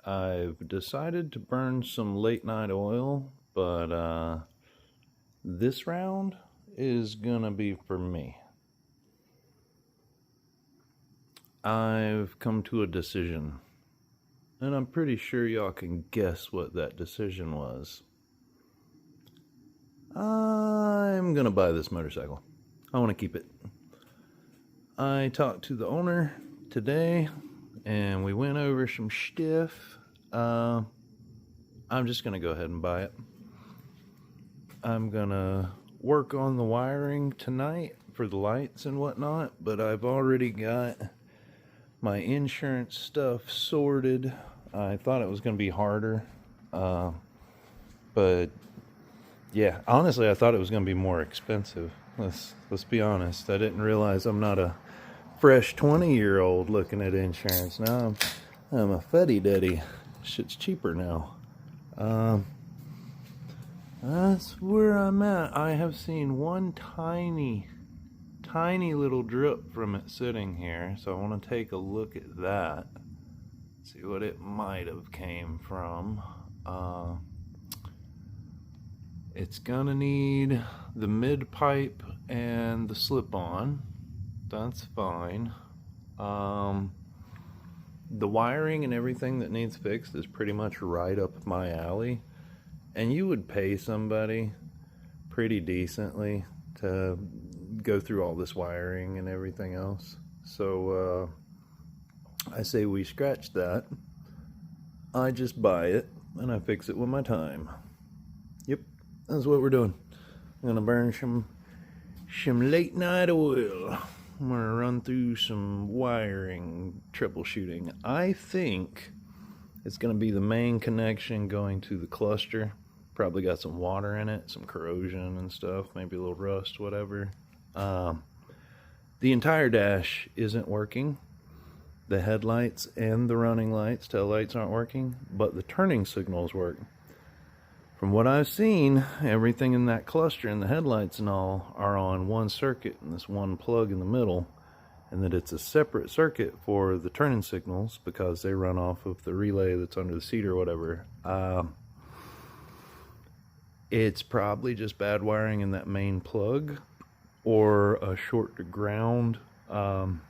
I've decided to burn some late night oil, but this round is gonna be for me. I've come to a decision, and I'm pretty sure y'all can guess what that decision was. I'm gonna buy this motorcycle. I want to keep it. I talked to the owner today, and we went over some stuff. I'm just gonna go ahead and buy it. I'm gonna work on the wiring tonight for the lights and whatnot, but I've already got my insurance stuff sorted. I thought it was gonna be harder, but yeah, honestly, I thought it was gonna be more expensive. Let's be honest. I didn't realize I'm not a fresh 20-year-old looking at insurance. Now I'm a fuddy-duddy. Shit's cheaper now. That's where I'm at. I have seen one tiny little drip from it sitting here, so I want to take a look at that. See what it might have came from. It's gonna need the mid pipe and the slip-on. That's fine. The wiring and everything that needs fixed is pretty much right up my alley. And you would pay somebody pretty decently to go through all this wiring and everything else. So I say we scratch that. I just buy it and I fix it with my time. Yep, that's what we're doing. I'm gonna burn some late night oil. I'm gonna run through some wiring troubleshooting. I think it's gonna be the main connection going to the cluster. Probably got some water in it, some corrosion and stuff, maybe a little rust, whatever. The entire dash isn't working. The headlights and the running lights, tail lights aren't working, but the turning signals work. From what I've seen, everything in that cluster and the headlights and all are on one circuit and this one plug in the middle, and that it's a separate circuit for the turning signals because they run off of the relay that's under the seat or whatever. It's probably just bad wiring in that main plug or a short to ground. Well,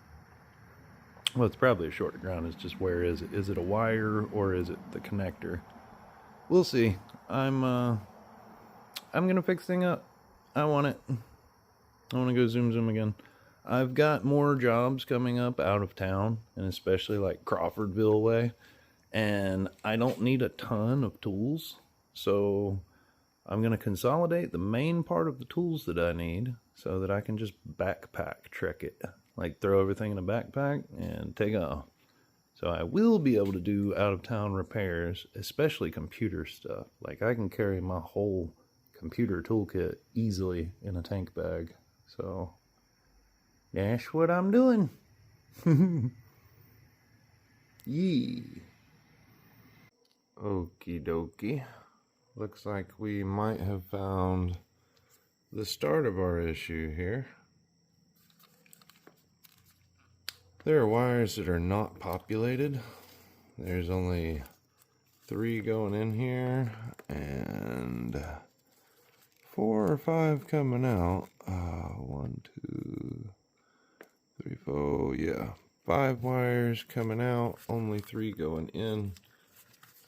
it's probably a short to ground. It's just, where is it? Is it a wire or is it the connector? We'll see. I'm gonna fix thing up. I want it. I want to go zoom again. I've got more jobs coming up out of town, and especially like Crawfordville way, and I don't need a ton of tools, so I'm gonna consolidate the main part of the tools that I need so that I can just backpack trek it, like throw everything in a backpack and take off. So I will be able to do out-of-town repairs, especially computer stuff. Like, I can carry my whole computer toolkit easily in a tank bag. So that's what I'm doing. Yee. Okie dokie. Looks like we might have found the start of our issue here. There are wires that are not populated. There's only 3 going in here and 4 or 5 coming out. 1, 2, 3, 4, yeah. 5 wires coming out, only 3 going in.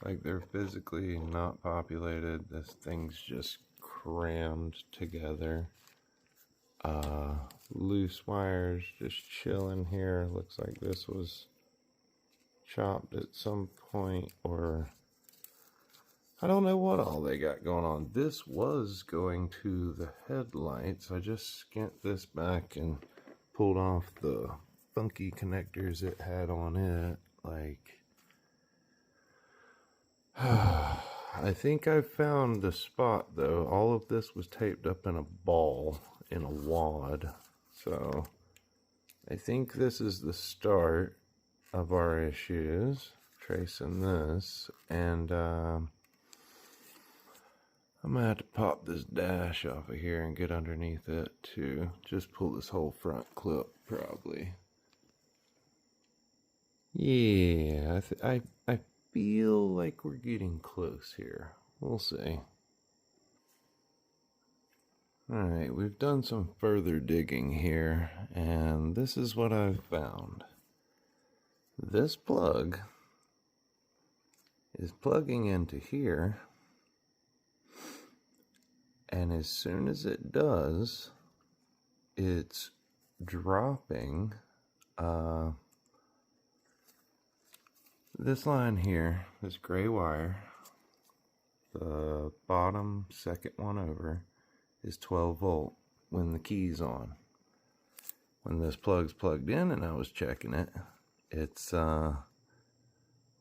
Like, they're physically not populated. This thing's just crammed together. Loose wires just chilling here. Looks like this was chopped at some point, or I don't know what all they got going on. This was going to the headlights. I just skint this back and pulled off the funky connectors it had on it. Like, I think I found the spot though. All of this was taped up in a ball, in a wad. So I think this is the start of our issues. Tracing this, and I'm gonna have to pop this dash off of here and get underneath it too. Just pull this whole front clip probably. Yeah, I feel like we're getting close here. We'll see. Alright, we've done some further digging here, and this is what I've found. This plug is plugging into here, and as soon as it does, it's dropping this line here, this gray wire, the bottom second one over, is 12 volt when the key's on. When this plug's plugged in and I was checking it, it's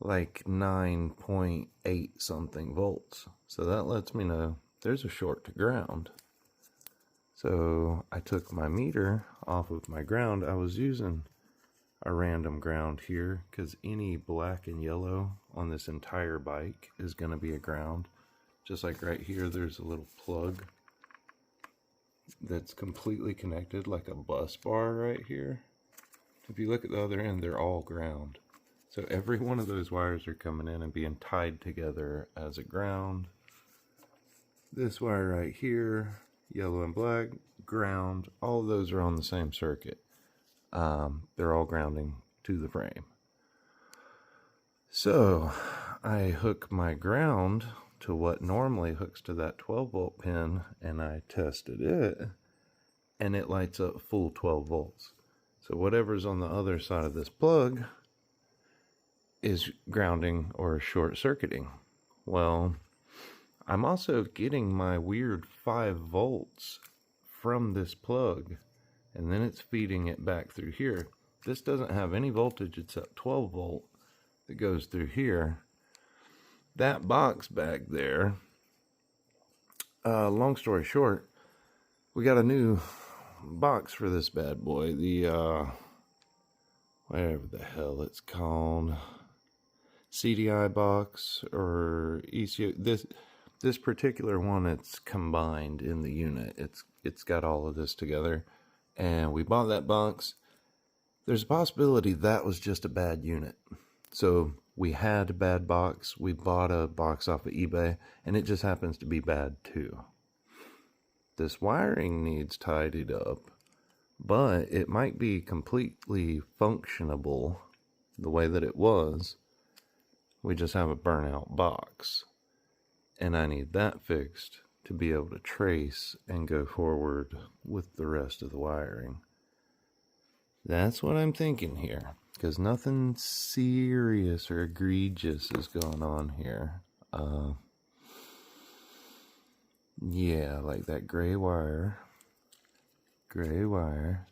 like 9.8 something volts. So that lets me know there's a short to ground. So I took my meter off of my ground. I was using a random ground here because any black and yellow on this entire bike is going to be a ground. Just like right here, there's a little plug that's completely connected, like a bus bar right here. If you look at the other end, they're all ground. So every one of those wires are coming in and being tied together as a ground. This wire right here, yellow and black, ground, all of those are on the same circuit. They're all grounding to the frame. So I hook my ground to what normally hooks to that 12 volt pin, and I tested it, and it lights up full 12 volts. So whatever's on the other side of this plug is grounding or short circuiting. Well, I'm also getting my weird 5 volts from this plug, and then it's feeding it back through here. This doesn't have any voltage except 12 volt that goes through here. That box back there, long story short, we got a new box for this bad boy. The, whatever the hell it's called, CDI box or ECU. This particular one, it's combined in the unit. It's got all of this together, and we bought that box. There's a possibility that was just a bad unit. So we had a bad box. We bought a box off of eBay, and it just happens to be bad too. This wiring needs tidied up, but it might be completely functionable the way that it was. We just have a burnout box, and I need that fixed to be able to trace and go forward with the rest of the wiring. That's what I'm thinking here, because nothing serious or egregious is going on here. Yeah, like that gray wire, red wire.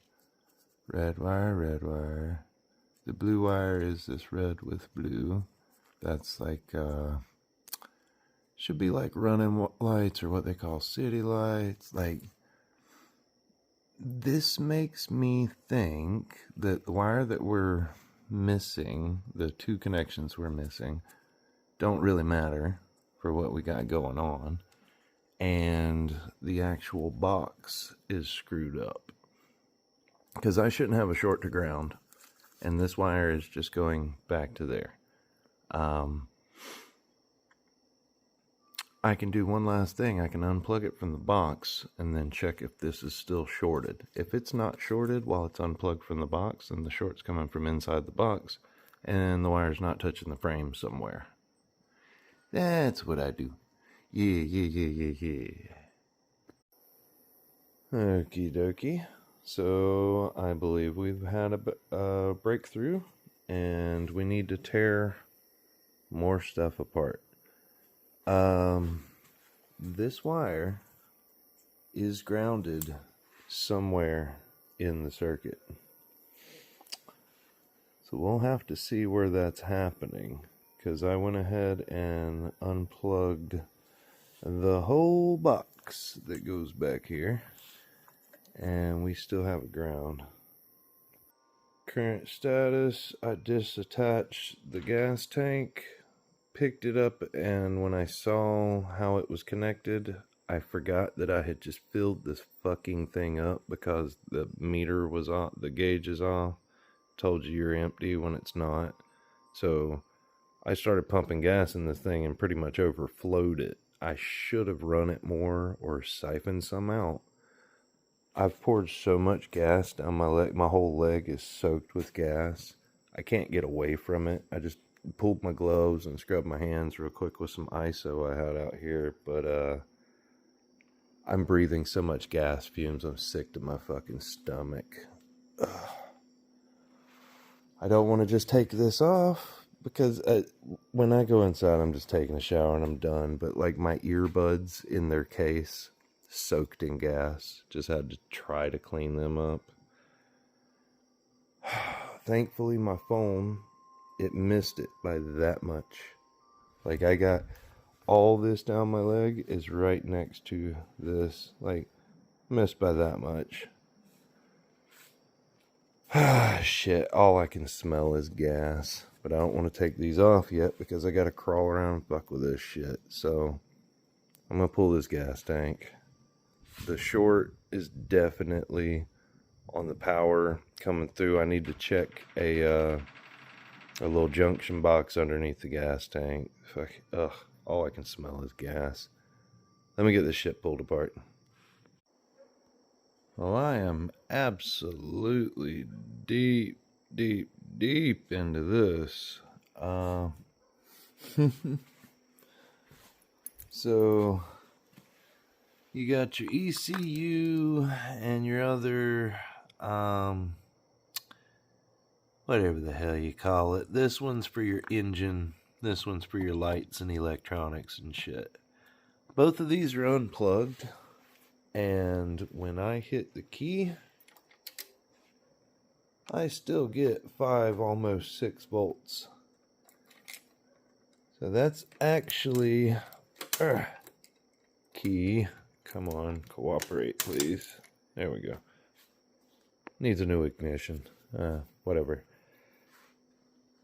The blue wire is this red with blue. That's like, should be like running lights or what they call city lights. Like, this makes me think that the wire that we're missing, the 2 connections we're missing, don't really matter for what we got going on. And the actual box is screwed up. Because I shouldn't have a short to ground. And this wire is just going back to there. I can do one last thing. I can unplug it from the box and then check if this is still shorted. If it's not shorted while it's unplugged from the box, then the short's coming from inside the box and the wire's not touching the frame somewhere. That's what I do. Yeah. Okie dokie. So I believe we've had a breakthrough, and we need to tear more stuff apart. This wire is grounded somewhere in the circuit. So we'll have to see where that's happening, because I went ahead and unplugged the whole box that goes back here, and we still have a ground. Current status, I disattached the gas tank, picked it up, and when I saw how it was connected, I forgot that I had just filled this fucking thing up because the meter was off, the gauge is off. Told you you're empty when it's not. So I started pumping gas in this thing and pretty much overflowed it. I should have run it more or siphoned some out. I've poured so much gas down my leg. My whole leg is soaked with gas. I can't get away from it. I just pulled my gloves and scrubbed my hands real quick with some ISO I had out here. But I'm breathing so much gas fumes, I'm sick to my fucking stomach. Ugh. I don't want to just take this off because when I go inside, I'm just taking a shower and I'm done. But like my earbuds in their case, soaked in gas, just had to try to clean them up. Thankfully, my phone, it missed it by that much. Like I got all this down my leg is right next to this, like missed by that much. Shit, all I can smell is gas. But I don't want to take these off yet because I gotta crawl around and fuck with this shit. So I'm gonna pull this gas tank. The short is definitely on the power coming through. I need to check a little junction box underneath the gas tank. Fuck, ugh, all I can smell is gas. Let me get this shit pulled apart. Well, I am absolutely deep into this. So, you got your ECU and your other, whatever the hell you call it. This one's for your engine. This one's for your lights and electronics and shit. Both of these are unplugged. And when I hit the key, I still get 5, almost 6 volts. So that's actually key. Come on, cooperate, please. There we go. Needs a new ignition. Whatever.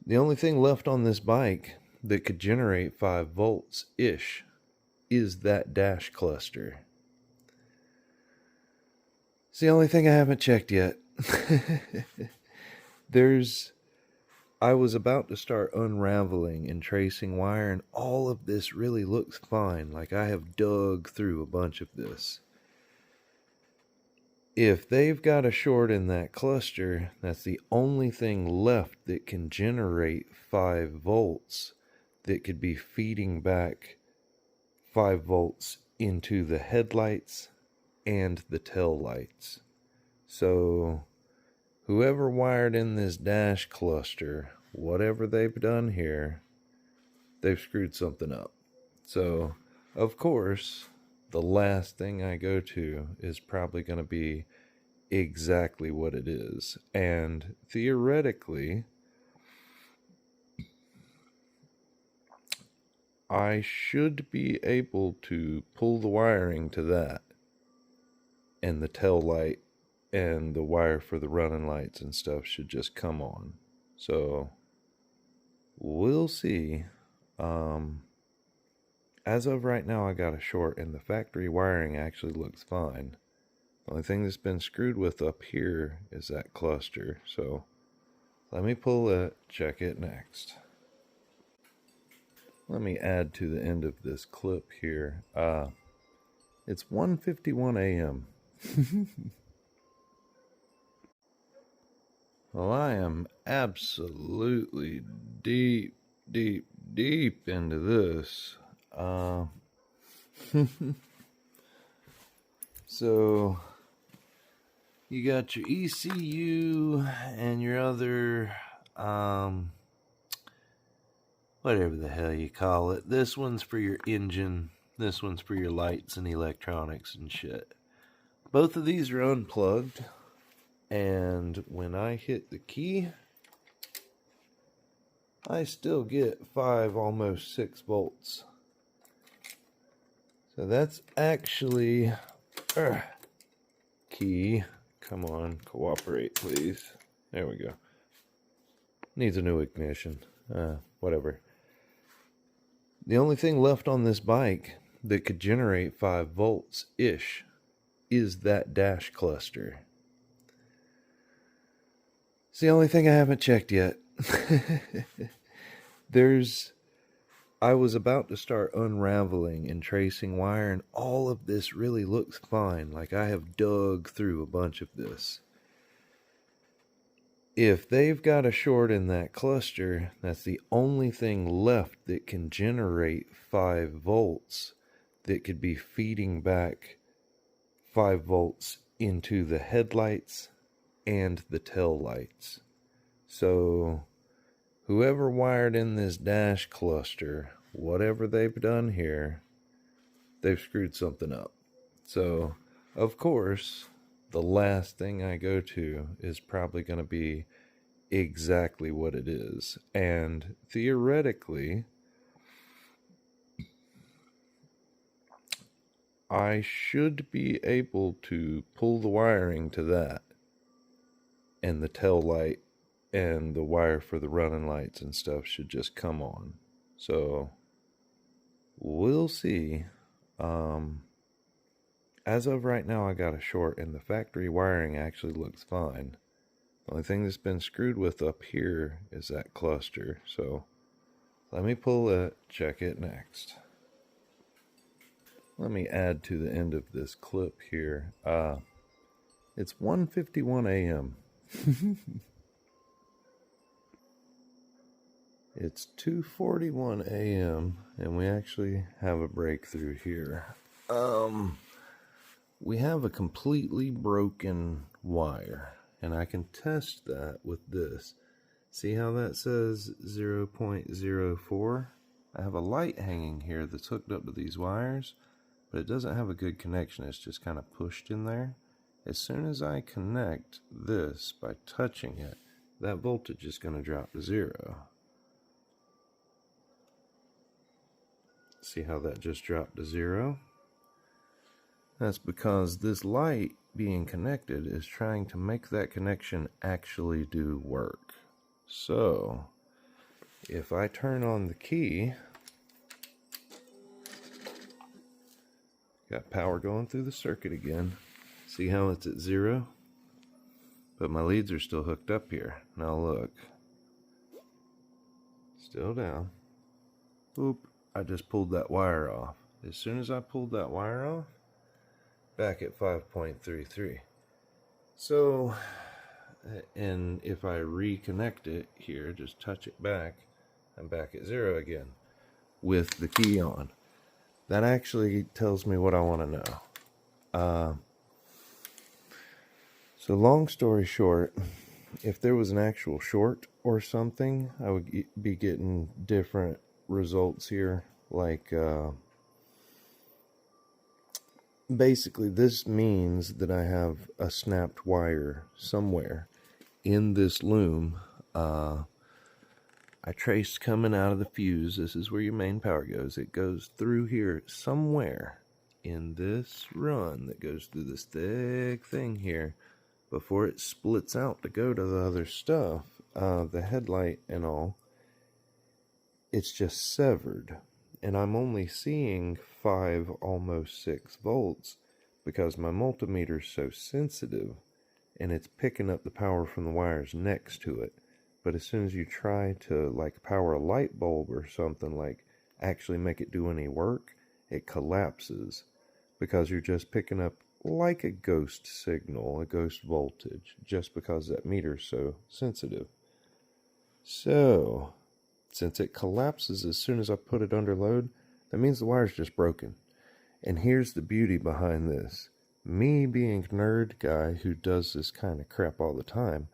The only thing left on this bike that could generate 5 volts-ish is that dash cluster. It's the only thing I haven't checked yet. I was about to start unraveling and tracing wire, and all of this really looks fine. Like I have dug through a bunch of this. If they've got a short in that cluster, that's the only thing left that can generate 5 volts that could be feeding back 5 volts into the headlights and the tail lights. So whoever wired in this dash cluster, whatever they've done here, they've screwed something up. So of course the last thing I go to is probably going to be exactly what it is. And theoretically, I should be able to pull the wiring to that. And the tail light and the wire for the running lights and stuff should just come on. So we'll see. As of right now, I got a short, and the factory wiring actually looks fine. The only thing that's been screwed with up here is that cluster. So let me pull it, check it next. Let me add to the end of this clip here. It's 1:51 a.m. Well, I am absolutely deep into this. So you got your ECU and your other, whatever the hell you call it. This one's for your engine. This one's for your lights and electronics and shit. Both of these are unplugged. And when I hit the key, I still get 5, almost 6 volts. So that's actually key. Come on, cooperate, please. There we go. Needs a new ignition. Whatever. The only thing left on this bike that could generate 5 volts-ish is that dash cluster. It's the only thing I haven't checked yet. I was about to start unraveling and tracing wire, and all of this really looks fine. Like I have dug through a bunch of this. If they've got a short in that cluster, that's the only thing left that can generate 5 volts that could be feeding back 5 volts into the headlights and the tail lights. So whoever wired in this dash cluster, whatever they've done here, they've screwed something up. So, of course, the last thing I go to is probably going to be exactly what it is. And theoretically, I should be able to pull the wiring to that, and the tail light and the wire for the running lights and stuff should just come on. So we'll see. As of right now, I got a short, and the factory wiring actually looks fine. The only thing that's been screwed with up here is that cluster. So let me pull it, check it next. Let me add to the end of this clip here. It's 1:51 a.m. It's 2:41 a.m. and we actually have a breakthrough here. We have a completely broken wire, and I can test that with this. See how that says 0.04? I have a light hanging here that's hooked up to these wires, but it doesn't have a good connection. It's just kind of pushed in there. As soon as I connect this by touching it, that voltage is going to drop to 0. See how that just dropped to 0? That's because this light being connected is trying to make that connection actually do work. So, if I turn on the key, got power going through the circuit again. See how it's at 0? But my leads are still hooked up here. Now look. Still down. Oop, I just pulled that wire off. As soon as I pulled that wire off, back at 5.33. So, and if I reconnect it here, just touch it back, I'm back at 0 again with the key on. That actually tells me what I want to know. So long story short, if there was an actual short or something, I would be getting different results here. Like, basically this means that I have a snapped wire somewhere in this loom. I traced coming out of the fuse. This is where your main power goes. It goes through here somewhere in this run that goes through this thick thing here before it splits out to go to the other stuff, the headlight and all. It's just severed, and I'm only seeing 5, almost 6 volts because my multimeter is so sensitive and it's picking up the power from the wires next to it. But as soon as you try to like power a light bulb or something, like actually make it do any work, it collapses because you're just picking up like a ghost signal, a ghost voltage, just because that meter is so sensitive. So, since it collapses as soon as I put it under load, that means the wire's just broken. And here's the beauty behind this. Me being a nerd guy who does this kind of crap all the time,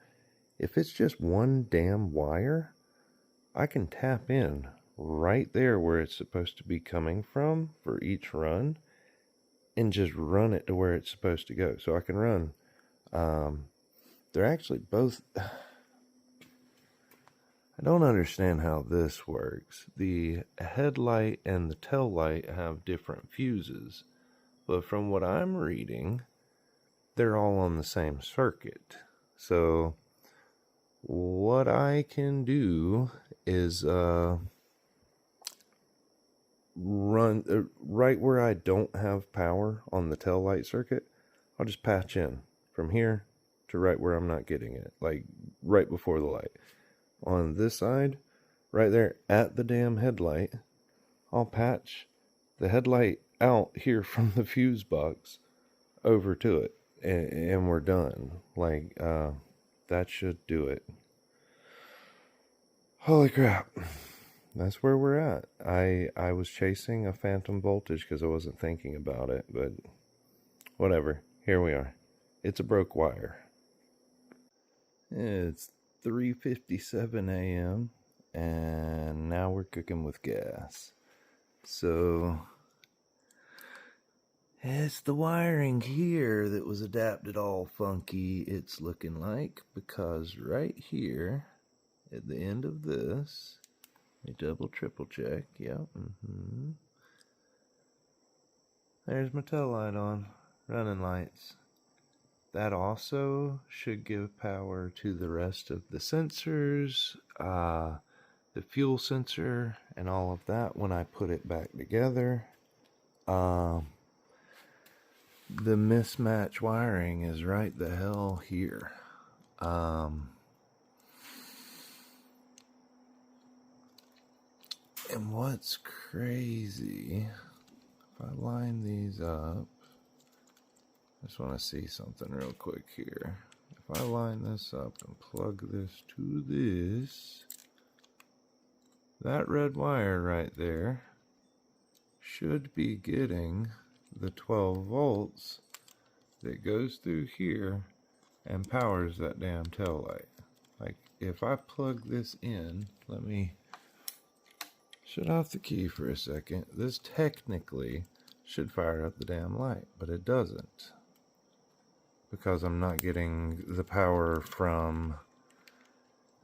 if it's just one damn wire, I can tap in right there where it's supposed to be coming from for each run and just run it to where it's supposed to go. So I can run. They're actually both... I don't understand how this works. The headlight and the tail light have different fuses, but from what I'm reading, they're all on the same circuit. So what I can do is run right where I don't have power on the tail light circuit. I'll just patch in from here to right where I'm not getting it, like right before the light. On this side, right there at the damn headlight. I'll patch the headlight out here from the fuse box over to it, and we're done. Like, that should do it. Holy crap. That's where we're at. I was chasing a phantom voltage because I wasn't thinking about it, but whatever. Here we are. It's a broke wire. It's 3:57 a.m. and now we're cooking with gas. So it's the wiring here that was adapted all funky, it's looking like, because right here at the end of this, a double triple check, yep, there's my tail light on, running lights. That also should give power to the rest of the sensors, the fuel sensor, and all of that when I put it back together. The mismatch wiring is right the hell here. And what's crazy, if I line these up, I just want to see something real quick here. If I line this up and plug this to this, that red wire right there should be getting the 12 volts that goes through here and powers that damn tail light. Like, if I plug this in, let me shut off the key for a second. This technically should fire up the damn light, but it doesn't, because I'm not getting the power from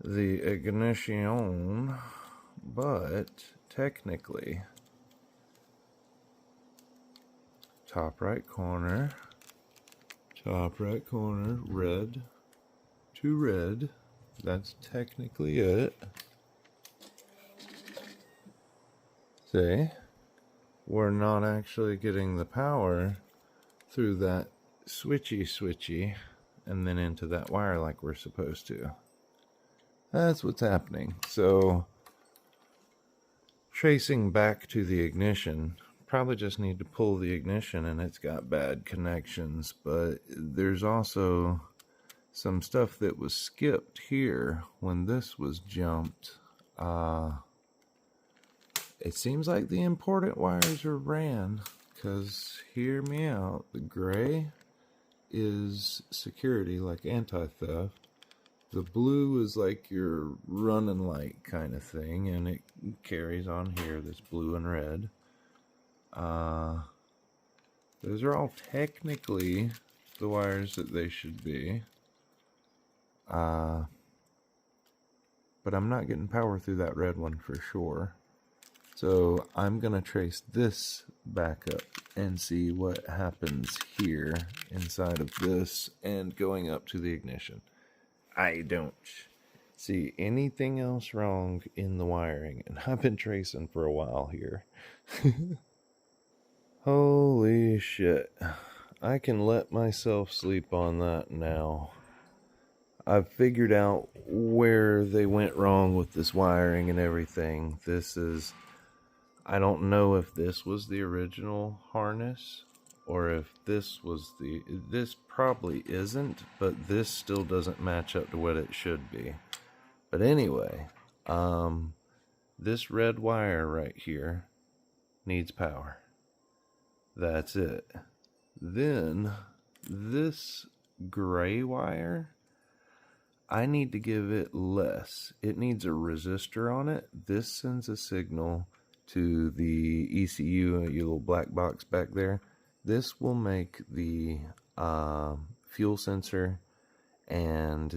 the ignition. But technically, top right corner, red to red, that's technically it. See, we're not actually getting the power through that switchy and then into that wire like we're supposed to. That's what's happening. So tracing back to the ignition, probably just need to pull the ignition and it's got bad connections, but there's also some stuff that was skipped here when this was jumped. It seems like the important wires are ran, because hear me out, the gray is security, like anti-theft. The blue is like your running light kind of thing, and it carries on here, this blue and red. Those are all technically the wires that they should be. But I'm not getting power through that red one for sure. So I'm going to trace this back up and see what happens here inside of this and going up to the ignition. I don't see anything else wrong in the wiring, and I've been tracing for a while here. Holy shit. I can let myself sleep on that now. I've figured out where they went wrong with this wiring and everything. I don't know if this was the original harness or if this was this probably isn't, but this still doesn't match up to what it should be. But anyway, this red wire right here needs power. That's it. Then this gray wire, I need to give it less. It needs a resistor on it. This sends a signal to the ECU, your little black box back there. This will make the fuel sensor and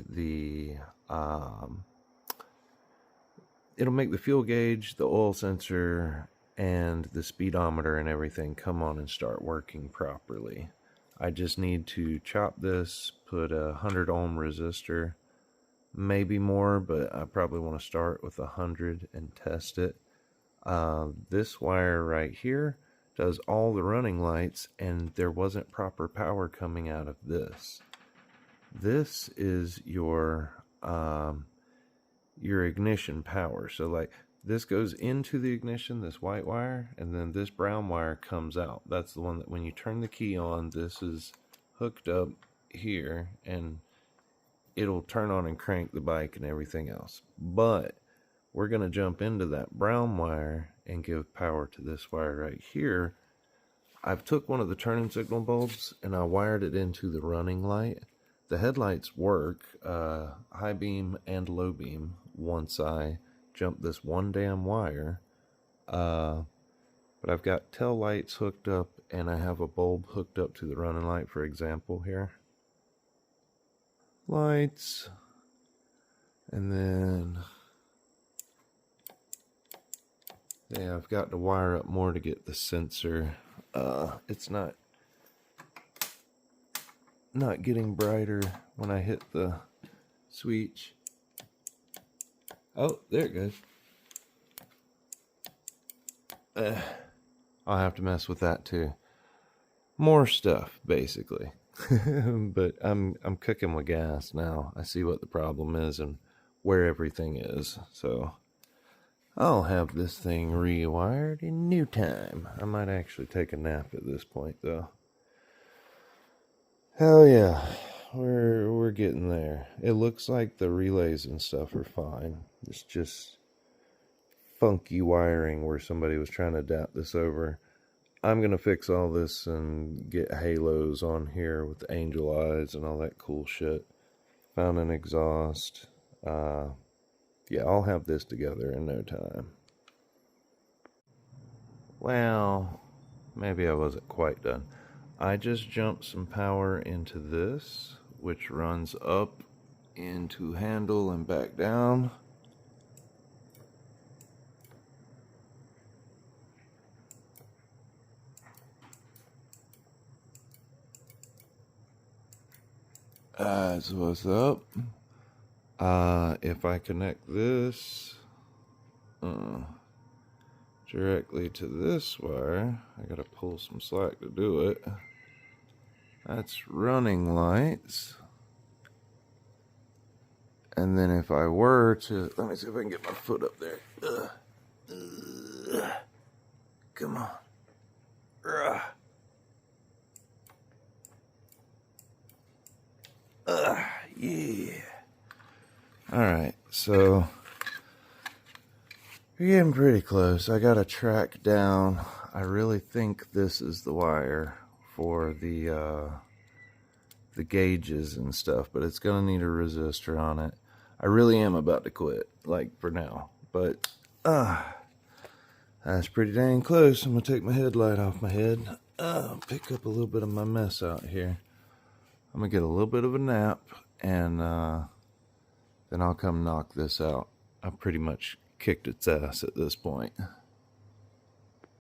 it'll make the fuel gauge, the oil sensor, and the speedometer and everything come on and start working properly. I just need to chop this, put a 100 ohm resistor, maybe more, but I probably want to start with 100 and test it. This wire right here does all the running lights, and there wasn't proper power coming out of this. This is your your ignition power. So like this goes into the ignition, this white wire, and then this brown wire comes out. That's the one that when you turn the key on, this is hooked up here, and it'll turn on and crank the bike and everything else. But we're going to jump into that brown wire and give power to this wire right here. I've took one of the turning signal bulbs and I wired it into the running light. The headlights work high beam and low beam once I jump this one damn wire. But I've got tail lights hooked up and I have a bulb hooked up to the running light, for example here. Lights. And then yeah, I've got to wire up more to get the sensor. It's not getting brighter when I hit the switch. Oh, there it goes. I'll have to mess with that too. More stuff, basically. But I'm cooking with gas now. I see what the problem is and where everything is. So I'll have this thing rewired in no time. I might actually take a nap at this point, though. Hell yeah, we're getting there. It looks like the relays and stuff are fine. It's just funky wiring where somebody was trying to adapt this over. I'm going to fix all this and get halos on here with angel eyes and all that cool shit. Found an exhaust. Yeah, I'll have this together in no time. Well, maybe I wasn't quite done. I just jumped some power into this, which runs up into handle and back down. That's what's up. If I connect this directly to this wire, I gotta pull some slack to do it. That's running lights. And then if I were to, let me see if I can get my foot up there. Come on. Yeah. Alright, so you're getting pretty close. I gotta track down. I really think this is the wire for the gauges and stuff, but it's gonna need a resistor on it. I really am about to quit, like for now, but that's pretty dang close. I'm gonna take my headlight off my head. Pick up a little bit of my mess out here. I'm gonna get a little bit of a nap, and then I'll come knock this out. I've pretty much kicked its ass at this point.